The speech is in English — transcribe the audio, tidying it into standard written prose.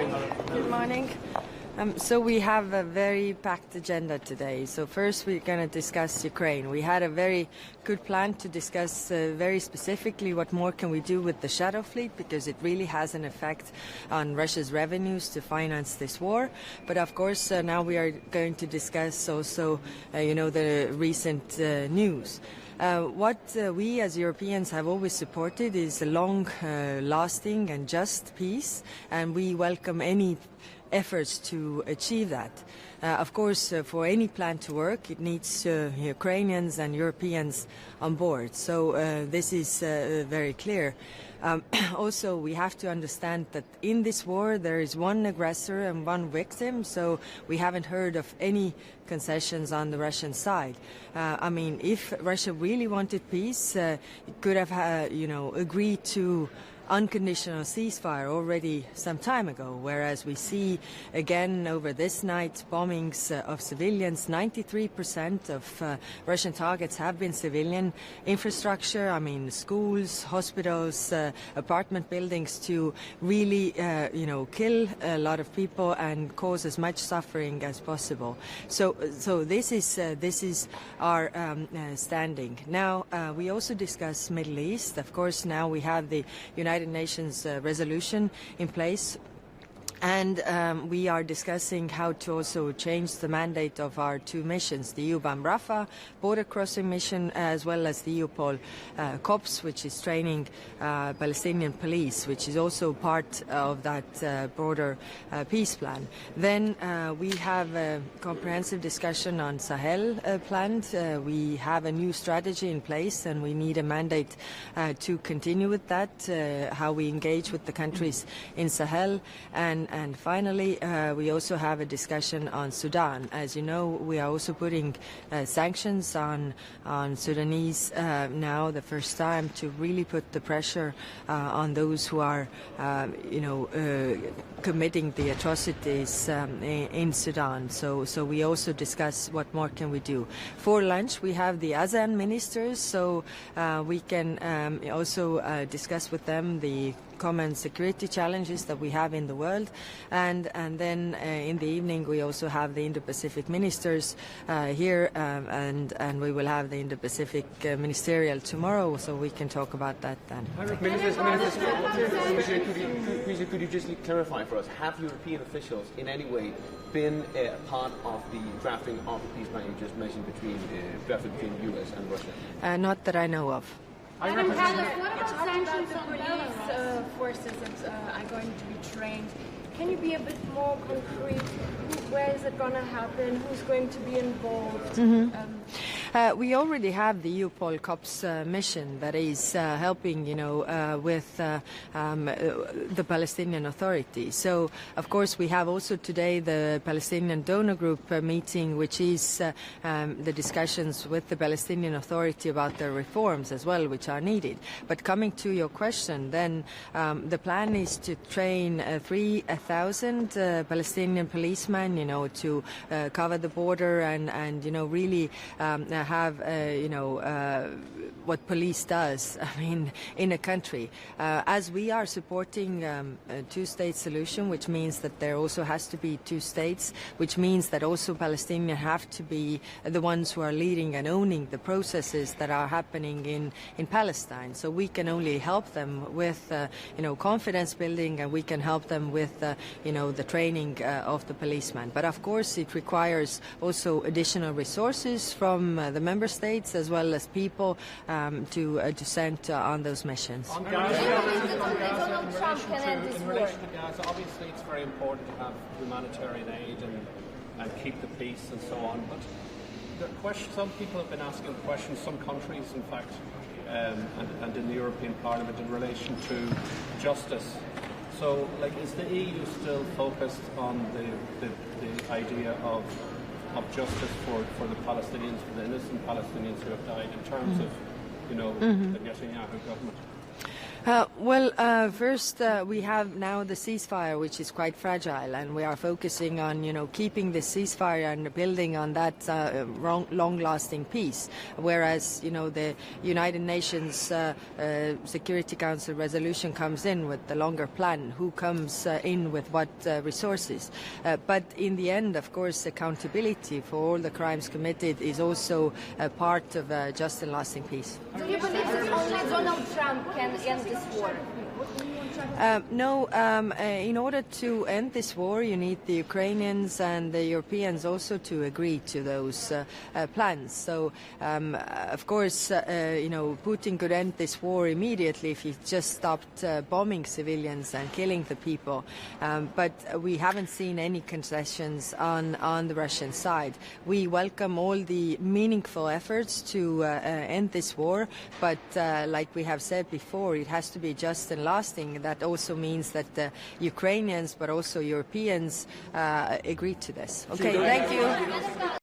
Good morning. So we have a very packed agenda today. So first we're going to discuss Ukraine. We had a very good plan to discuss very specifically what more can we do with the shadow fleet, because it really has an effect on Russia's revenues to finance this war. But of course now we are going to discuss also the recent news. What we as Europeans have always supported is a long-lasting and just peace, and we welcome any efforts to achieve that. Of course, for any plan to work, it needs Ukrainians and Europeans on board. So this is very clear. Also, we have to understand that in this war there is one aggressor and one victim, so we haven't heard of any concessions on the Russian side. I mean, if Russia really wanted peace, it could have agreed to unconditional ceasefire already some time ago, whereas we see again over this night bombings of civilians. 93% of Russian targets have been civilian infrastructure, I mean schools, hospitals, apartment buildings, to really kill a lot of people and cause as much suffering as possible. So this is our standing. Now we also discuss Middle East. Of course, now we have the United Nations resolution in place, and we are discussing how to also change the mandate of our two missions, the EUBAM Rafah border crossing mission, as well as the EUPOL COPS, which is training Palestinian police, which is also part of that broader peace plan. Then we have a comprehensive discussion on Sahel planned. We have a new strategy in place, and we need a mandate to continue with that, how we engage with the countries in Sahel. And finally, we also have a discussion on Sudan. As you know, we are also putting sanctions on Sudanese now, the first time, to really put the pressure on those who are, committing the atrocities in Sudan. So we also discuss what more can we do. For lunch, we have the ASEAN ministers, so we can also discuss with them the common security challenges that we have in the world, and then in the evening we also have the Indo-Pacific ministers here, and we will have the Indo-Pacific ministerial tomorrow, so we can talk about that then. Could you just clarify for us, have European officials in any way been part of the drafting of the peace plan you just mentioned between the US and Russia? Not that I know of. Madam Kallas, what about sanctions on these forces that are going to be trained? Can you be a bit more concrete? Where is it going to happen? Who's going to be involved? Mm-hmm. We already have the EUPOL COPS mission that is helping, with the Palestinian Authority. So, of course, we have also today the Palestinian donor group meeting, which is the discussions with the Palestinian Authority about their reforms as well, which are needed. But coming to your question, then the plan is to train 3,000 Palestinian policemen, to cover the border and really have what police does, I mean, in a country. As we are supporting a two-state solution, which means that there also has to be two states, which means that also Palestinians have to be the ones who are leading and owning the processes that are happening in Palestine. So we can only help them with confidence building, and we can help them with the training of the policemen. But of course it requires also additional resources from the member states as well as people to send on those missions. On Gaza, in relation to Gaza, obviously it's very important to have humanitarian aid and keep the peace and so on. But some people have been asking questions, some countries in fact, and in the European Parliament, in relation to justice. So, is the EU still focused on the idea of justice for the Palestinians, for the innocent Palestinians who have died, in terms of, the Netanyahu government? First, we have now the ceasefire, which is quite fragile, and we are focusing on, keeping the ceasefire and building on that long-lasting peace. Whereas, the United Nations Security Council resolution comes in with the longer plan, who comes in with what resources. But in the end, of course, accountability for all the crimes committed is also a part of just and lasting peace. Do you believe that only Donald Trump can end this war? No, in order to end this war, you need the Ukrainians and the Europeans also to agree to those plans. So, of course, Putin could end this war immediately if he just stopped bombing civilians and killing the people. But we haven't seen any concessions on the Russian side. We welcome all the meaningful efforts to end this war, but like we have said before, it has to be just and lasting. That also means that the Ukrainians but also Europeans agree to this. Okay, thank you.